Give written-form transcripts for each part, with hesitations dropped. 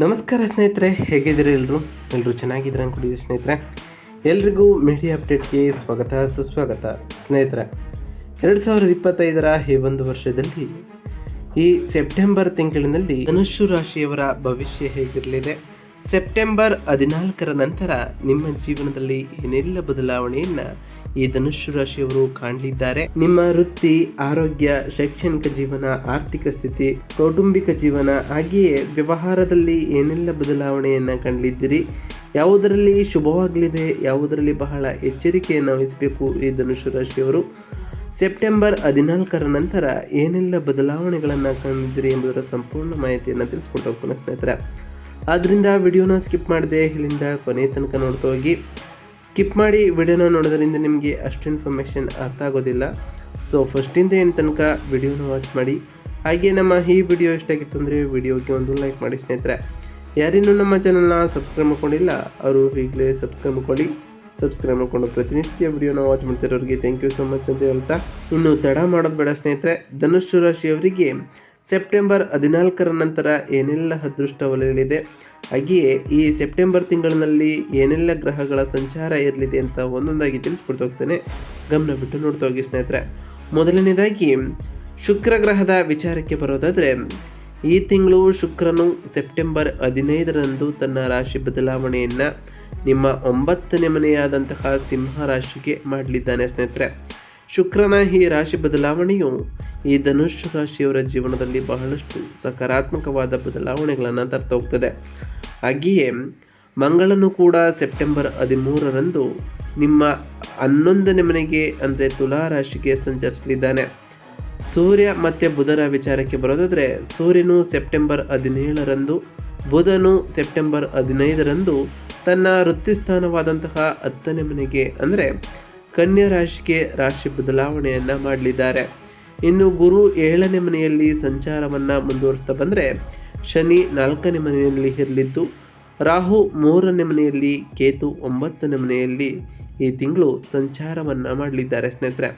ನಮಸ್ಕಾರ ಸ್ನೇಹಿತರೆ, ಹೇಗಿದ್ದೀರಿ? ಎಲ್ಲರೂ ಚೆನ್ನಾಗಿದ್ರೆ ಅನ್ಕೊಂಡಿದ್ದೀವಿ ಸ್ನೇಹಿತರೆ. ಎಲ್ರಿಗೂ ಮೀಡಿಯಾ ಅಪ್ಡೇಟ್ಗೆ ಸ್ವಾಗತ ಸುಸ್ವಾಗತ ಸ್ನೇಹಿತರೆ. 2025ರ ಈ ಒಂದು ವರ್ಷದಲ್ಲಿ ಈ ಸೆಪ್ಟೆಂಬರ್ ತಿಂಗಳಿನಲ್ಲಿ ಧನುಸ್ಸು ರಾಶಿಯವರ ಭವಿಷ್ಯ ಹೇಗಿರಲಿದೆ, ಸೆಪ್ಟೆಂಬರ್ 14ರ ನಂತರ ನಿಮ್ಮ ಜೀವನದಲ್ಲಿ ಏನೆಲ್ಲ ಬದಲಾವಣೆಯನ್ನ ಈ ಧನುಸ್ಸು ರಾಶಿಯವರು ಕಾಣಲಿದ್ದಾರೆ. ನಿಮ್ಮ ವೃತ್ತಿ, ಆರೋಗ್ಯ, ಶೈಕ್ಷಣಿಕ ಜೀವನ, ಆರ್ಥಿಕ ಸ್ಥಿತಿ, ಕೌಟುಂಬಿಕ ಜೀವನ ಹಾಗೆಯೇ ವ್ಯವಹಾರದಲ್ಲಿ ಏನೆಲ್ಲ ಬದಲಾವಣೆಯನ್ನ ಕಾಣಲಿದ್ದೀರಿ, ಯಾವುದರಲ್ಲಿ ಶುಭವಾಗಲಿದೆ, ಯಾವುದರಲ್ಲಿ ಬಹಳ ಎಚ್ಚರಿಕೆಯನ್ನು ವಹಿಸಬೇಕು ಈ ಧನುಸ್ಸು ರಾಶಿಯವರು, ಸೆಪ್ಟೆಂಬರ್ 14ರ ನಂತರ ಏನೆಲ್ಲ ಬದಲಾವಣೆಗಳನ್ನು ಕಾಣಲಿದ್ದೀರಿ ಎಂಬುದರ ಸಂಪೂರ್ಣ ಮಾಹಿತಿಯನ್ನು ತಿಳಿಸ್ಕೊಟ್ಟು ಹೋಗ್ತಾನೆ ಸ್ನೇಹಿತರೆ. ಆದ್ದರಿಂದ ವಿಡಿಯೋನ ಸ್ಕಿಪ್ ಮಾಡದೆ ಇಲ್ಲಿಂದ ಕೊನೆ ತನಕ ನೋಡ್ತಾ ಹೋಗಿ. ಸ್ಕಿಪ್ ಮಾಡಿ ವಿಡಿಯೋನ ನೋಡೋದ್ರಿಂದ ನಿಮಗೆ ಅಷ್ಟು ಇನ್ಫಾರ್ಮೇಷನ್ ಅರ್ಥ ಆಗೋದಿಲ್ಲ. ಸೊ ಫಸ್ಟಿಂದ ಏನು ತನಕ ವಿಡಿಯೋನ ವಾಚ್ ಮಾಡಿ. ಹಾಗೆ ನಮ್ಮ ಈ ವಿಡಿಯೋ ಇಷ್ಟ ಆಗಿತ್ತು ಅಂದರೆ ವಿಡಿಯೋಗೆ ಒಂದು ಲೈಕ್ ಮಾಡಿ ಸ್ನೇಹಿತರೆ. ಯಾರಿನ್ನೂ ನಮ್ಮ ಚಾನಲ್ನ ಸಬ್ಸ್ಕ್ರೈಬ್ ಮಾಡ್ಕೊಂಡಿಲ್ಲ ಅವರು ಈಗಲೇ ಸಬ್ಸ್ಕ್ರೈಬ್ ಮಾಡ್ಕೊಳ್ಳಿ. ಸಬ್ಸ್ಕ್ರೈಬ್ ಮಾಡಿಕೊಂಡು ಪ್ರತಿನಿತ್ಯ ವಿಡಿಯೋನ ವಾಚ್ ಮಾಡ್ತಿರೋರಿಗೆ ಥ್ಯಾಂಕ್ ಯು ಸೊ ಮಚ್ ಅಂತ ಹೇಳ್ತಾ, ಇನ್ನು ತಡ ಮಾಡೋದು ಬೇಡ ಸ್ನೇಹಿತರೆ. ಧನುಸ್ಸು ರಾಶಿಯವರಿಗೆ ಸೆಪ್ಟೆಂಬರ್ 14ರ ನಂತರ ಏನೆಲ್ಲ ಅದೃಷ್ಟ ಒಲೆಯಲಿದೆ, ಹಾಗೆಯೇ ಈ ಸೆಪ್ಟೆಂಬರ್ ತಿಂಗಳಿನಲ್ಲಿ ಏನೆಲ್ಲ ಗ್ರಹಗಳ ಸಂಚಾರ ಇರಲಿದೆ ಅಂತ ಒಂದೊಂದಾಗಿ ತಿಳಿಸ್ಕೊಡ್ತಾ ಹೋಗ್ತೇನೆ. ಗಮನ ಬಿಟ್ಟು ನೋಡ್ತಾ ಹೋಗಿ ಸ್ನೇಹಿತರೆ. ಮೊದಲನೇದಾಗಿ ಶುಕ್ರ ಗ್ರಹದ ವಿಚಾರಕ್ಕೆ ಬರೋದಾದರೆ, ಈ ತಿಂಗಳು ಶುಕ್ರನು ಸೆಪ್ಟೆಂಬರ್ 15ರಂದು ತನ್ನ ರಾಶಿ ಬದಲಾವಣೆಯನ್ನು ನಿಮ್ಮ 9ನೇ ಮನೆಯಾದಂತಹ ಸಿಂಹ ರಾಶಿಗೆ ಮಾಡಲಿದ್ದಾನೆ ಸ್ನೇಹಿತರೆ. ಶುಕ್ರನ ಈ ರಾಶಿ ಬದಲಾವಣೆಯು ಈ ಧನುಸ್ಸು ರಾಶಿಯವರ ಜೀವನದಲ್ಲಿ ಬಹಳಷ್ಟು ಸಕಾರಾತ್ಮಕವಾದ ಬದಲಾವಣೆಗಳನ್ನು ತರ್ತಾ ಹೋಗ್ತದೆ. ಹಾಗೆಯೇ ಮಂಗಳನು ಕೂಡ ಸೆಪ್ಟೆಂಬರ್ 13ರಂದು ನಿಮ್ಮ 11ನೇ ಮನೆಗೆ ಅಂದರೆ ತುಲಾ ರಾಶಿಗೆ ಸಂಚರಿಸಲಿದ್ದಾನೆ. ಸೂರ್ಯ ಮತ್ತು ಬುಧನ ವಿಚಾರಕ್ಕೆ ಬರೋದಾದರೆ, ಸೂರ್ಯನು ಸೆಪ್ಟೆಂಬರ್ 17ರಂದು, ಬುಧನು ಸೆಪ್ಟೆಂಬರ್ 15ರಂದು ತನ್ನ ವೃತ್ತಿಸ್ಥಾನವಾದಂತಹ 10ನೇ ಮನೆಗೆ ಅಂದರೆ ಕನ್ಯಾ ರಾಶಿಗೆ ರಾಶಿ ಬದಲಾವಣೆಯನ್ನು ಮಾಡಲಿದ್ದಾರೆ. ಇನ್ನು ಗುರು 7ನೇ ಮನೆಯಲ್ಲಿ ಸಂಚಾರವನ್ನು ಮುಂದುವರಿಸ್ತಾ ಬಂದರೆ, ಶನಿ 4ನೇ ಮನೆಯಲ್ಲಿ ಇರಲಿದ್ದು, ರಾಹು 3ನೇ ಮನೆಯಲ್ಲಿ, ಕೇತು 9ನೇ ಮನೆಯಲ್ಲಿ ಈ ತಿಂಗಳು ಸಂಚಾರವನ್ನು ಮಾಡಲಿದ್ದಾರೆ ಸ್ನೇಹಿತರೆ.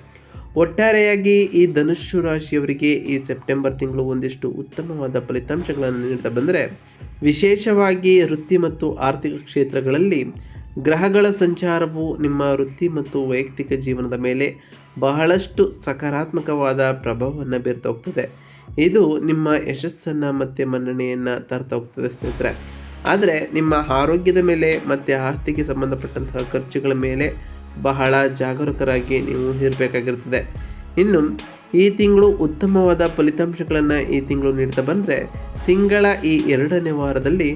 ಒಟ್ಟಾರೆಯಾಗಿ ಈ ಧನುಸ್ಸು ರಾಶಿಯವರಿಗೆ ಈ ಸೆಪ್ಟೆಂಬರ್ ತಿಂಗಳು ಒಂದಿಷ್ಟು ಉತ್ತಮವಾದ ಫಲಿತಾಂಶಗಳನ್ನು ನೀಡ್ತಾ ಬಂದರೆ, ವಿಶೇಷವಾಗಿ ವೃತ್ತಿ ಮತ್ತು ಆರ್ಥಿಕ ಕ್ಷೇತ್ರಗಳಲ್ಲಿ ಗ್ರಹಗಳ ಸಂಚಾರವು ನಿಮ್ಮ ವೃತ್ತಿ ಮತ್ತು ವೈಯಕ್ತಿಕ ಜೀವನದ ಮೇಲೆ ಬಹಳಷ್ಟು ಸಕಾರಾತ್ಮಕವಾದ ಪ್ರಭಾವವನ್ನು ಬೀರ್ತಾ ಹೋಗ್ತದೆ. ಇದು ನಿಮ್ಮ ಯಶಸ್ಸನ್ನು ಮತ್ತು ಮನ್ನಣೆಯನ್ನು ತರ್ತಾ ಹೋಗ್ತದೆ ಸ್ನೇಹಿತರೆ. ಆದರೆ ನಿಮ್ಮ ಆರೋಗ್ಯದ ಮೇಲೆ ಮತ್ತು ಆಸ್ತಿಗೆ ಸಂಬಂಧಪಟ್ಟಂತಹ ಖರ್ಚುಗಳ ಮೇಲೆ ಬಹಳ ಜಾಗರೂಕರಾಗಿ ನೀವು ಇರಬೇಕಾಗಿರ್ತದೆ. ಇನ್ನು ಈ ತಿಂಗಳು ಉತ್ತಮವಾದ ಫಲಿತಾಂಶಗಳನ್ನು ಈ ತಿಂಗಳು ನೀಡ್ತಾ ಬಂದರೆ, ತಿಂಗಳ ಈ 2ನೇ ವಾರದಲ್ಲಿ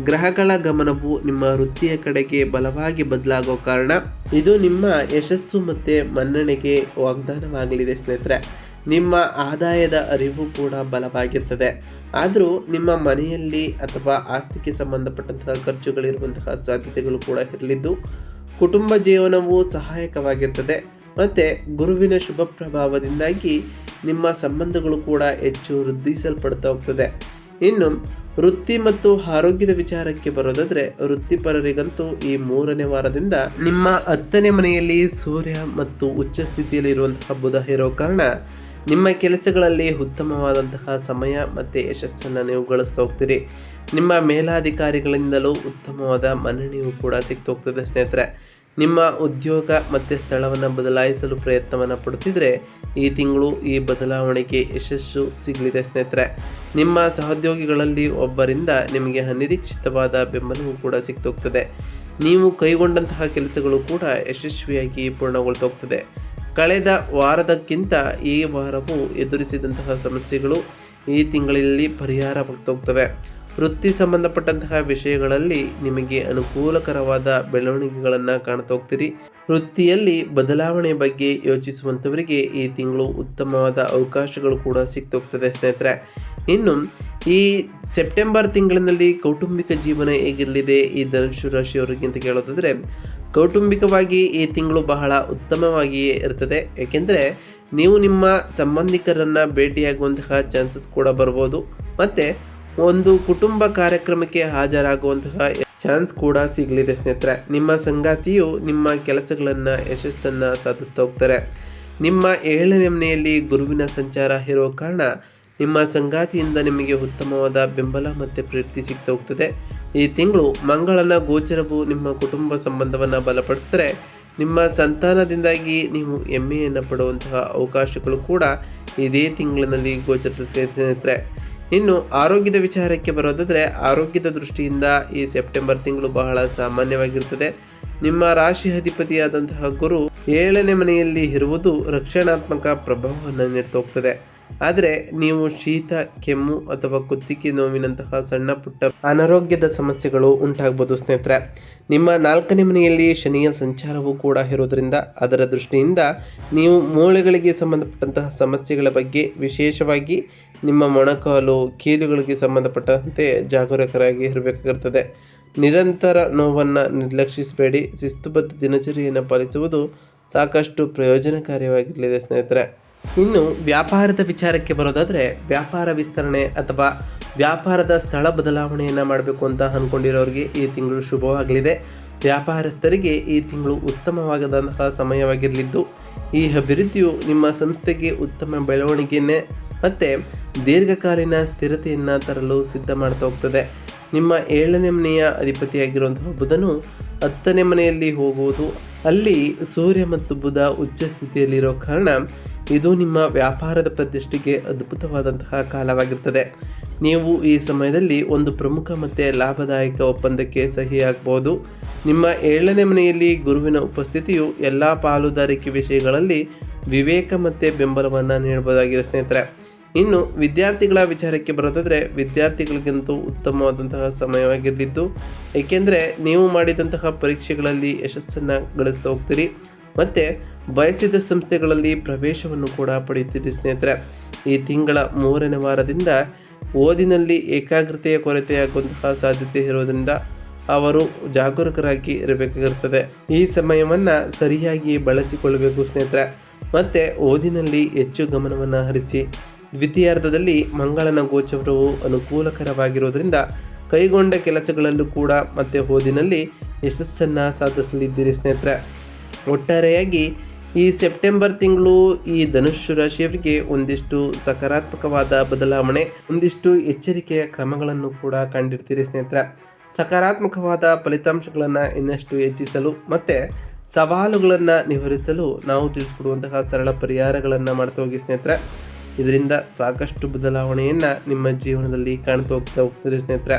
ಗ್ರಹಗಳ ಗಮನವು ನಿಮ್ಮ ವೃತ್ತಿಯ ಕಡೆಗೆ ಬಲವಾಗಿ ಬದಲಾಗೋ ಕಾರಣ ಇದು ನಿಮ್ಮ ಯಶಸ್ಸು ಮತ್ತು ಮನ್ನಣೆಗೆ ವಾಗ್ದಾನವಾಗಲಿದೆ ಸ್ನೇಹಿತರೆ. ನಿಮ್ಮ ಆದಾಯದ ಅರಿವು ಕೂಡ ಬಲವಾಗಿರ್ತದೆ. ಆದರೂ ನಿಮ್ಮ ಮನೆಯಲ್ಲಿ ಅಥವಾ ಆಸ್ತಿಗೆ ಸಂಬಂಧಪಟ್ಟಂತಹ ಖರ್ಚುಗಳಿರುವಂತಹ ಸಾಧ್ಯತೆಗಳು ಕೂಡ ಇರಲಿದ್ದು, ಕುಟುಂಬ ಜೀವನವು ಸಹಾಯಕವಾಗಿರ್ತದೆ ಮತ್ತು ಗುರುವಿನ ಶುಭ ಪ್ರಭಾವದಿಂದಾಗಿ ನಿಮ್ಮ ಸಂಬಂಧಗಳು ಕೂಡ ಹೆಚ್ಚು ವೃದ್ಧಿಸಲ್ಪಡ್ತಾ ಹೋಗ್ತದೆ. ಇನ್ನು ವೃತ್ತಿ ಮತ್ತು ಆರೋಗ್ಯದ ವಿಚಾರಕ್ಕೆ ಬರೋದಾದರೆ, ವೃತ್ತಿಪರರಿಗಂತೂ ಈ 3ನೇ ವಾರದಿಂದ ನಿಮ್ಮ 10ನೇ ಮನೆಯಲ್ಲಿ ಸೂರ್ಯ ಮತ್ತು ಉಚ್ಚ ಸ್ಥಿತಿಯಲ್ಲಿ ಇರುವಂತಹ ಬುಧ ಇರೋ ಕಾರಣ ನಿಮ್ಮ ಕೆಲಸಗಳಲ್ಲಿ ಉತ್ತಮವಾದಂತಹ ಸಮಯ ಮತ್ತು ಯಶಸ್ಸನ್ನು ನೀವು ಗಳಿಸ್ತಾ ಹೋಗ್ತೀರಿ. ನಿಮ್ಮ ಮೇಲಾಧಿಕಾರಿಗಳಿಂದಲೂ ಉತ್ತಮವಾದ ಮನ್ನಣೆಯೂ ಕೂಡ ಸಿಗ್ತಾ ಹೋಗ್ತದೆ ಸ್ನೇಹಿತರೆ. ನಿಮ್ಮ ಉದ್ಯೋಗ ಮತ್ತು ಸ್ಥಳವನ್ನು ಬದಲಾಯಿಸಲು ಪ್ರಯತ್ನವನ್ನು ಪಡುತ್ತಿದ್ದರೆ ಈ ತಿಂಗಳು ಈ ಬದಲಾವಣೆಗೆ ಯಶಸ್ಸು ಸಿಗಲಿದೆ ಸ್ನೇಹಿತರೆ. ನಿಮ್ಮ ಸಹೋದ್ಯೋಗಿಗಳಲ್ಲಿ ಒಬ್ಬರಿಂದ ನಿಮಗೆ ಅನಿರೀಕ್ಷಿತವಾದ ಬೆಂಬಲವೂ ಕೂಡ ಸಿಗ್ತೋಗ್ತದೆ. ನೀವು ಕೈಗೊಂಡಂತಹ ಕೆಲಸಗಳು ಕೂಡ ಯಶಸ್ವಿಯಾಗಿ ಪೂರ್ಣಗೊಳ್ತಾ ಹೋಗ್ತದೆ. ಕಳೆದ ವಾರದಕ್ಕಿಂತ ಈ ವಾರವು ಎದುರಿಸಿದಂತಹ ಸಮಸ್ಯೆಗಳು ಈ ತಿಂಗಳಲ್ಲಿ ಪರಿಹಾರವಾಗ್ತಾ ಹೋಗ್ತವೆ. ವೃತ್ತಿ ಸಂಬಂಧಪಟ್ಟಂತಹ ವಿಷಯಗಳಲ್ಲಿ ನಿಮಗೆ ಅನುಕೂಲಕರವಾದ ಬೆಳವಣಿಗೆಗಳನ್ನು ಕಾಣ್ತಾ ಹೋಗ್ತೀರಿ. ವೃತ್ತಿಯಲ್ಲಿ ಬದಲಾವಣೆ ಬಗ್ಗೆ ಯೋಚಿಸುವಂಥವರಿಗೆ ಈ ತಿಂಗಳು ಉತ್ತಮವಾದ ಅವಕಾಶಗಳು ಕೂಡ ಸಿಗ್ತೋಗ್ತದೆ ಸ್ನೇಹಿತರೆ. ಇನ್ನು ಈ ಸೆಪ್ಟೆಂಬರ್ ತಿಂಗಳಿನಲ್ಲಿ ಕೌಟುಂಬಿಕ ಜೀವನ ಹೇಗಿರಲಿದೆ ಈ ಧನುಸ್ಸು ರಾಶಿಯವರಿಗೆ ಅಂತ ಕೇಳೋದಾದರೆ, ಕೌಟುಂಬಿಕವಾಗಿ ಈ ತಿಂಗಳು ಬಹಳ ಉತ್ತಮವಾಗಿಯೇ ಇರ್ತದೆ. ಏಕೆಂದರೆ ನೀವು ನಿಮ್ಮ ಸಂಬಂಧಿಕರನ್ನು ಭೇಟಿಯಾಗುವಂತಹ ಚಾನ್ಸಸ್ ಕೂಡ ಬರ್ಬೋದು ಮತ್ತು ಒಂದು ಕುಟುಂಬ ಕಾರ್ಯಕ್ರಮಕ್ಕೆ ಹಾಜರಾಗುವಂತಹ ಚಾನ್ಸ್ ಕೂಡ ಸಿಗಲಿದೆ ಸ್ನೇಹಿತರೆ. ನಿಮ್ಮ ಸಂಗಾತಿಯು ನಿಮ್ಮ ಕೆಲಸಗಳನ್ನು ಯಶಸ್ಸನ್ನು ಸಾಧಿಸ್ತಾ ಹೋಗ್ತಾರೆ. ನಿಮ್ಮ 7ನೇ ಮನೆಯಲ್ಲಿ ಗುರುವಿನ ಸಂಚಾರ ಇರೋ ಕಾರಣ ನಿಮ್ಮ ಸಂಗಾತಿಯಿಂದ ನಿಮಗೆ ಉತ್ತಮವಾದ ಬೆಂಬಲ ಮತ್ತು ಪ್ರೀತಿ ಸಿಗ್ತಾ ಹೋಗ್ತದೆ. ಈ ತಿಂಗಳು ಮಂಗಳನ ಗೋಚರವು ನಿಮ್ಮ ಕುಟುಂಬ ಸಂಬಂಧವನ್ನು ಬಲಪಡಿಸಿದರೆ ನಿಮ್ಮ ಸಂತಾನದಿಂದಾಗಿ ನೀವು ಹೆಮ್ಮೆಯನ್ನು ಪಡುವಂತಹ ಅವಕಾಶಗಳು ಕೂಡ ಇದೇ ತಿಂಗಳಿನಲ್ಲಿ ಗೋಚರಿಸುತ್ತೆ. ಇನ್ನು ಆರೋಗ್ಯದ ವಿಚಾರಕ್ಕೆ ಬರೋದಾದರೆ ಆರೋಗ್ಯದ ದೃಷ್ಟಿಯಿಂದ ಈ ಸೆಪ್ಟೆಂಬರ್ ತಿಂಗಳು ಬಹಳ ಸಾಮಾನ್ಯವಾಗಿರುತ್ತದೆ. ನಿಮ್ಮ ರಾಶಿ ಅಧಿಪತಿಯಾದಂತಹ ಗುರು 7ನೇ ಮನೆಯಲ್ಲಿ ಇರುವುದು ರಕ್ಷಣಾತ್ಮಕ ಪ್ರಭಾವವನ್ನು ನೀಡ್ತಾ ಹೋಗ್ತದೆ. ಆದರೆ ನೀವು ಶೀತ, ಕೆಮ್ಮು ಅಥವಾ ಕುತ್ತಿಗೆ ನೋವಿನಂತಹ ಸಣ್ಣ ಪುಟ್ಟ ಅನಾರೋಗ್ಯದ ಸಮಸ್ಯೆಗಳು ಉಂಟಾಗಬಹುದು ಸ್ನೇಹಿತರೆ. ನಿಮ್ಮ 4ನೇ ಮನೆಯಲ್ಲಿ ಶನಿಯ ಸಂಚಾರವೂ ಕೂಡ ಇರೋದರಿಂದ ಅದರ ದೃಷ್ಟಿಯಿಂದ ನೀವು ಮೂಳೆಗಳಿಗೆ ಸಂಬಂಧಪಟ್ಟಂತಹ ಸಮಸ್ಯೆಗಳ ಬಗ್ಗೆ, ವಿಶೇಷವಾಗಿ ನಿಮ್ಮ ಮೊಣಕಾಲು, ಕೀಲುಗಳಿಗೆ ಸಂಬಂಧಪಟ್ಟಂತೆ ಜಾಗರೂಕರಾಗಿ ಇರಬೇಕಾಗಿರ್ತದೆ. ನಿರಂತರ ನೋವನ್ನು ನಿರ್ಲಕ್ಷಿಸಬೇಡಿ. ಶಿಸ್ತುಬದ್ಧ ದಿನಚರಿಯನ್ನು ಪಾಲಿಸುವುದು ಸಾಕಷ್ಟು ಪ್ರಯೋಜನಕಾರಿಯಾಗಿರಲಿದೆ ಸ್ನೇಹಿತರೆ. ಇನ್ನು ವ್ಯಾಪಾರದ ವಿಚಾರಕ್ಕೆ ಬರೋದಾದರೆ ವ್ಯಾಪಾರ ವಿಸ್ತರಣೆ ಅಥವಾ ವ್ಯಾಪಾರದ ಸ್ಥಳ ಬದಲಾವಣೆಯನ್ನು ಮಾಡಬೇಕು ಅಂತ ಅಂದ್ಕೊಂಡಿರೋರಿಗೆ ಈ ತಿಂಗಳು ಶುಭವಾಗಲಿದೆ. ವ್ಯಾಪಾರಸ್ಥರಿಗೆ ಈ ತಿಂಗಳು ಉತ್ತಮವಾದಂತಹ ಸಮಯವಾಗಿರಲಿದ್ದು ಈ ಅಭಿವೃದ್ಧಿಯು ನಿಮ್ಮ ಸಂಸ್ಥೆಗೆ ಉತ್ತಮ ಬೆಳವಣಿಗೆಯನ್ನೇ ಮತ್ತು ದೀರ್ಘಕಾಲೀನ ಸ್ಥಿರತೆಯನ್ನು ತರಲು ಸಿದ್ಧ ಮಾಡ್ತಾ ಹೋಗ್ತದೆ. ನಿಮ್ಮ 7ನೇ ಮನೆಯ ಅಧಿಪತಿಯಾಗಿರುವಂತಹ ಬುಧನು 10ನೇ ಮನೆಯಲ್ಲಿ ಹೋಗುವುದು, ಅಲ್ಲಿ ಸೂರ್ಯ ಮತ್ತು ಬುಧ ಉಚ್ಚ ಸ್ಥಿತಿಯಲ್ಲಿರೋ ಕಾರಣ ಇದು ನಿಮ್ಮ ವ್ಯಾಪಾರದ ಪ್ರತಿಷ್ಠೆಗೆ ಅದ್ಭುತವಾದಂತಹ ಕಾಲವಾಗಿರ್ತದೆ. ನೀವು ಈ ಸಮಯದಲ್ಲಿ ಒಂದು ಪ್ರಮುಖ ಮತ್ತು ಲಾಭದಾಯಕ ಒಪ್ಪಂದಕ್ಕೆ ಸಹಿಯಾಗಬಹುದು. ನಿಮ್ಮ 7ನೇ ಮನೆಯಲ್ಲಿ ಗುರುವಿನ ಉಪಸ್ಥಿತಿಯು ಎಲ್ಲ ಪಾಲುದಾರಿಕೆ ವಿಷಯಗಳಲ್ಲಿ ವಿವೇಕ ಮತ್ತು ಬೆಂಬಲವನ್ನು ನೀಡಬಹುದಾಗಿದೆ ಸ್ನೇಹಿತರೆ. ಇನ್ನು ವಿದ್ಯಾರ್ಥಿಗಳ ವಿಚಾರಕ್ಕೆ ಬರೋದಾದರೆ ವಿದ್ಯಾರ್ಥಿಗಳಿಗಂತೂ ಉತ್ತಮವಾದಂತಹ ಸಮಯವಾಗಿರಲಿದ್ದು, ಏಕೆಂದರೆ ನೀವು ಮಾಡಿದಂತಹ ಪರೀಕ್ಷೆಗಳಲ್ಲಿ ಯಶಸ್ಸನ್ನು ಗಳಿಸ್ತಾ ಹೋಗ್ತೀರಿ ಮತ್ತು ಬಯಸಿದ ಸಂಸ್ಥೆಗಳಲ್ಲಿ ಪ್ರವೇಶವನ್ನು ಕೂಡ ಪಡೆಯುತ್ತೀರಿ ಸ್ನೇಹಿತರೆ. ಈ ತಿಂಗಳ 3ನೇ ವಾರದಿಂದ ಓದಿನಲ್ಲಿ ಏಕಾಗ್ರತೆಯ ಕೊರತೆಯಾಗುವಂತಹ ಸಾಧ್ಯತೆ ಇರೋದರಿಂದ ಅವರು ಜಾಗರೂಕರಾಗಿ ಇರಬೇಕಾಗಿರ್ತದೆ. ಈ ಸಮಯವನ್ನು ಸರಿಯಾಗಿ ಬಳಸಿಕೊಳ್ಳಬೇಕು ಸ್ನೇಹಿತರೆ. ಮತ್ತು ಓದಿನಲ್ಲಿ ಹೆಚ್ಚು ಗಮನವನ್ನು ಹರಿಸಿ. ದ್ವಿತೀಯಾರ್ಧದಲ್ಲಿ ಮಂಗಳನ ಗೋಚರವು ಅನುಕೂಲಕರವಾಗಿರೋದ್ರಿಂದ ಕೈಗೊಂಡ ಕೆಲಸಗಳಲ್ಲೂ ಕೂಡ ಮತ್ತು ಓದಿನಲ್ಲಿ ಯಶಸ್ಸನ್ನು ಸಾಧಿಸಲಿದ್ದೀರಿ ಸ್ನೇಹಿತರೆ. ಒಟ್ಟಾರೆಯಾಗಿ ಈ ಸೆಪ್ಟೆಂಬರ್ ತಿಂಗಳು ಈ ಧನುಸ್ಸು ರಾಶಿಯವರಿಗೆ ಒಂದಿಷ್ಟು ಸಕಾರಾತ್ಮಕವಾದ ಬದಲಾವಣೆ, ಒಂದಿಷ್ಟು ಎಚ್ಚರಿಕೆಯ ಕ್ರಮಗಳನ್ನು ಕೂಡ ಕಂಡಿರ್ತೀರಿ ಸ್ನೇಹಿತರೆ. ಸಕಾರಾತ್ಮಕವಾದ ಫಲಿತಾಂಶಗಳನ್ನು ಇನ್ನಷ್ಟು ಹೆಚ್ಚಿಸಲು ಮತ್ತು ಸವಾಲುಗಳನ್ನು ನಿವಾರಿಸಲು ನಾವು ತಿಳಿಸ್ಕೊಡುವಂತಹ ಸರಳ ಪರಿಹಾರಗಳನ್ನು ಮಾಡ್ತಾ ಹೋಗಿ ಸ್ನೇಹಿತರೆ. ಇದರಿಂದ ಸಾಕಷ್ಟು ಬದಲಾವಣೆಯನ್ನು ನಿಮ್ಮ ಜೀವನದಲ್ಲಿ ಕಾಣ್ತಾ ಹೋಗ್ತಾರೆ ಸ್ನೇಹಿತರೆ.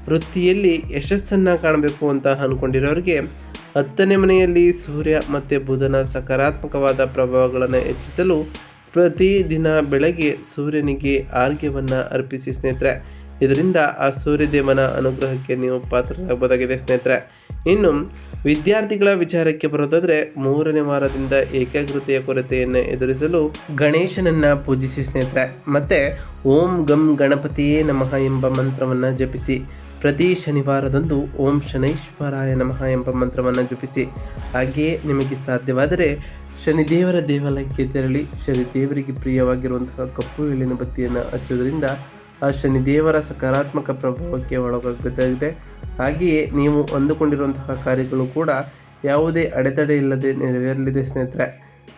ವೃತ್ತಿಯಲ್ಲಿ ಯಶಸ್ಸನ್ನು ಕಾಣಬೇಕು ಅಂತ ಅಂದ್ಕೊಂಡಿರೋರಿಗೆ 10ನೇ ಮನೆಯಲ್ಲಿ ಸೂರ್ಯ ಮತ್ತು ಬುಧನ ಸಕಾರಾತ್ಮಕವಾದ ಪ್ರಭಾವಗಳನ್ನು ಹೆಚ್ಚಿಸಲು ಪ್ರತಿದಿನ ಬೆಳಗ್ಗೆ ಸೂರ್ಯನಿಗೆ ಆರ್ಘ್ಯವನ್ನು ಅರ್ಪಿಸಿ ಸ್ನೇಹಿತರೆ. ಇದರಿಂದ ಆ ಸೂರ್ಯದೇವನ ಅನುಗ್ರಹಕ್ಕೆ ನೀವು ಪಾತ್ರರಾಗಬಹುದಾಗಿದೆ ಸ್ನೇಹಿತರೆ. ಇನ್ನು ವಿದ್ಯಾರ್ಥಿಗಳ ವಿಚಾರಕ್ಕೆ ಬರೋದಾದರೆ 3ನೇ ವಾರದಿಂದ ಏಕಾಗ್ರತೆಯ ಕೊರತೆಯನ್ನು ಎದುರಿಸಲು ಗಣೇಶನನ್ನು ಪೂಜಿಸಿ ಸ್ನೇಹಿತರೆ. ಮತ್ತು ಓಂ ಗಂ ಗಣಪತಿಯೇ ನಮಃ ಎಂಬ ಮಂತ್ರವನ್ನು ಜಪಿಸಿ. ಪ್ರತಿ ಶನಿವಾರದಂದು ಓಂ ಶನೈಶ್ವರಾಯ ನಮಃ ಎಂಬ ಮಂತ್ರವನ್ನು ಜಪಿಸಿ. ಹಾಗೆಯೇ ನಿಮಗೆ ಸಾಧ್ಯವಾದರೆ ಶನಿದೇವರ ದೇವಾಲಯಕ್ಕೆ ತೆರಳಿ ಶನಿದೇವರಿಗೆ ಪ್ರಿಯವಾಗಿರುವಂತಹ ಕಪ್ಪು ಎಳ್ಳಿನ ಬತ್ತಿಯನ್ನು ಹಚ್ಚೋದ್ರಿಂದ ಆ ಶನಿದೇವರ ಸಕಾರಾತ್ಮಕ ಪ್ರಭಾವಕ್ಕೆ ಒಳಗಾಗಬೇಕಾಗಿದೆ. ಹಾಗೆಯೇ ನೀವು ಅಂದುಕೊಂಡಿರುವಂತಹ ಕಾರ್ಯಗಳು ಕೂಡ ಯಾವುದೇ ಅಡೆತಡೆ ಇಲ್ಲದೆ ನೆರವೇರಲಿದೆ ಸ್ನೇಹಿತರೆ.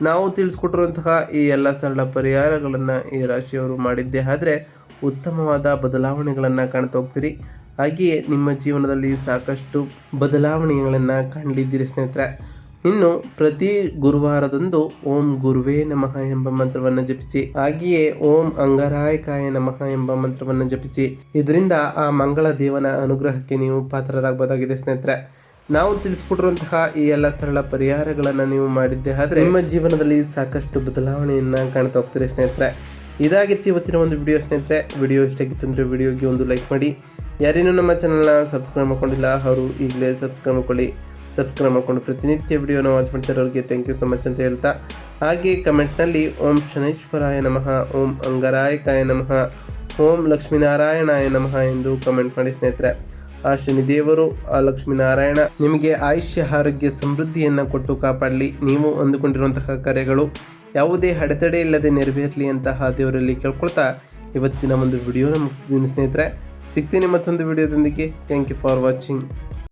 ನಾವು ತಿಳಿಸ್ಕೊಟ್ಟಿರುವಂತಹ ಈ ಎಲ್ಲ ಸರಳ ಪರಿಹಾರಗಳನ್ನು ಈ ರಾಶಿಯವರು ಮಾಡಿದ್ದೇ ಆದರೆ ಉತ್ತಮವಾದ ಬದಲಾವಣೆಗಳನ್ನು ಕಾಣ್ತಾ ಹೋಗ್ತೀರಿ. ಹಾಗೆಯೇ ನಿಮ್ಮ ಜೀವನದಲ್ಲಿ ಸಾಕಷ್ಟು ಬದಲಾವಣೆಗಳನ್ನು ಕಾಣಲಿದ್ದೀರಿ ಸ್ನೇಹಿತರೆ. ಇನ್ನು ಪ್ರತಿ ಗುರುವಾರದಂದು ಓಂ ಗುರುವೇ ನಮಃ ಎಂಬ ಮಂತ್ರವನ್ನು ಜಪಿಸಿ. ಹಾಗೆಯೇ ಓಂ ಅಂಗರಾಯಕಾಯ ನಮಃ ಎಂಬ ಮಂತ್ರವನ್ನು ಜಪಿಸಿ. ಇದರಿಂದ ಆ ಮಂಗಳ ದೇವನ ಅನುಗ್ರಹಕ್ಕೆ ನೀವು ಪಾತ್ರರಾಗಬಹುದಾಗಿದೆ ಸ್ನೇಹಿತರೆ. ನಾವು ತಿಳಿಸ್ಕೊಟ್ಟಿರುವಂತಹ ಈ ಎಲ್ಲ ಸರಳ ಪರಿಹಾರಗಳನ್ನು ನೀವು ಮಾಡಿದ್ದೇ ಆದರೆ ನಿಮ್ಮ ಜೀವನದಲ್ಲಿ ಸಾಕಷ್ಟು ಬದಲಾವಣೆಯನ್ನು ಕಾಣ್ತಾ ಹೋಗ್ತೀರಿ ಸ್ನೇಹಿತರೆ. ಇದಾಗಿತ್ತು ಇವತ್ತಿನ ಒಂದು ವಿಡಿಯೋ ಸ್ನೇಹಿತರೆ. ವಿಡಿಯೋ ಇಷ್ಟ ಆಗಿತ್ತು ಅಂದರೆ ವಿಡಿಯೋಗೆ ಒಂದು ಲೈಕ್ ಮಾಡಿ. ಯಾರೇನೂ ನಮ್ಮ ಚಾನಲ್ನ ಸಬ್ಸ್ಕ್ರೈಬ್ ಮಾಡ್ಕೊಂಡಿಲ್ಲ ಅವರು ಈಗಲೇ ಸಬ್ಸ್ಕ್ರೈಬ್ ಮಾಡ್ಕೊಳ್ಳಿ. ಸಬ್ಸ್ಕ್ರೈಬ್ ಮಾಡಿಕೊಂಡು ಪ್ರತಿನಿತ್ಯ ವಿಡಿಯೋನ ವಾಚ್ ಮಾಡ್ತಿರೋರಿಗೆ ಥ್ಯಾಂಕ್ ಯು ಸೊ ಮಚ್ ಅಂತ ಹೇಳ್ತಾ, ಹಾಗೆ ಕಮೆಂಟ್ನಲ್ಲಿ ಓಂ ಶನೈಶ್ವರಾಯ ನಮಃ, ಓಂ ಅಂಗರಾಯಕಾಯ ನಮಃ, ಓಂ ಲಕ್ಷ್ಮೀನಾರಾಯಣಾಯ ನಮಃ ಎಂದು ಕಮೆಂಟ್ ಮಾಡಿ ಸ್ನೇಹಿತರೆ. ಆ ಶನಿದೇವರು, ಆ ಲಕ್ಷ್ಮೀನಾರಾಯಣ ನಿಮಗೆ ಆಯುಷ್ಯ, ಆರೋಗ್ಯ, ಸಮೃದ್ಧಿಯನ್ನು ಕೊಟ್ಟು ಕಾಪಾಡಲಿ. ನೀವು ಅಂದುಕೊಂಡಿರುವಂತಹ ಕಾರ್ಯಗಳು ಯಾವುದೇ ಅಡೆತಡೆ ಇಲ್ಲದೆ ನೆರವೇರಲಿ ಅಂತ ಆ ದೇವರಲ್ಲಿ ಕೇಳ್ಕೊಳ್ತಾ ಇವತ್ತಿನ ಒಂದು ವಿಡಿಯೋನ ಮುಗಿಸ್ತಿದ್ದೀನಿ ಸ್ನೇಹಿತರೆ. ಸಿಗ್ತೀನಿ ಮತ್ತೊಂದು ವಿಡಿಯೋದೊಂದಿಗೆ. Thank you for watching.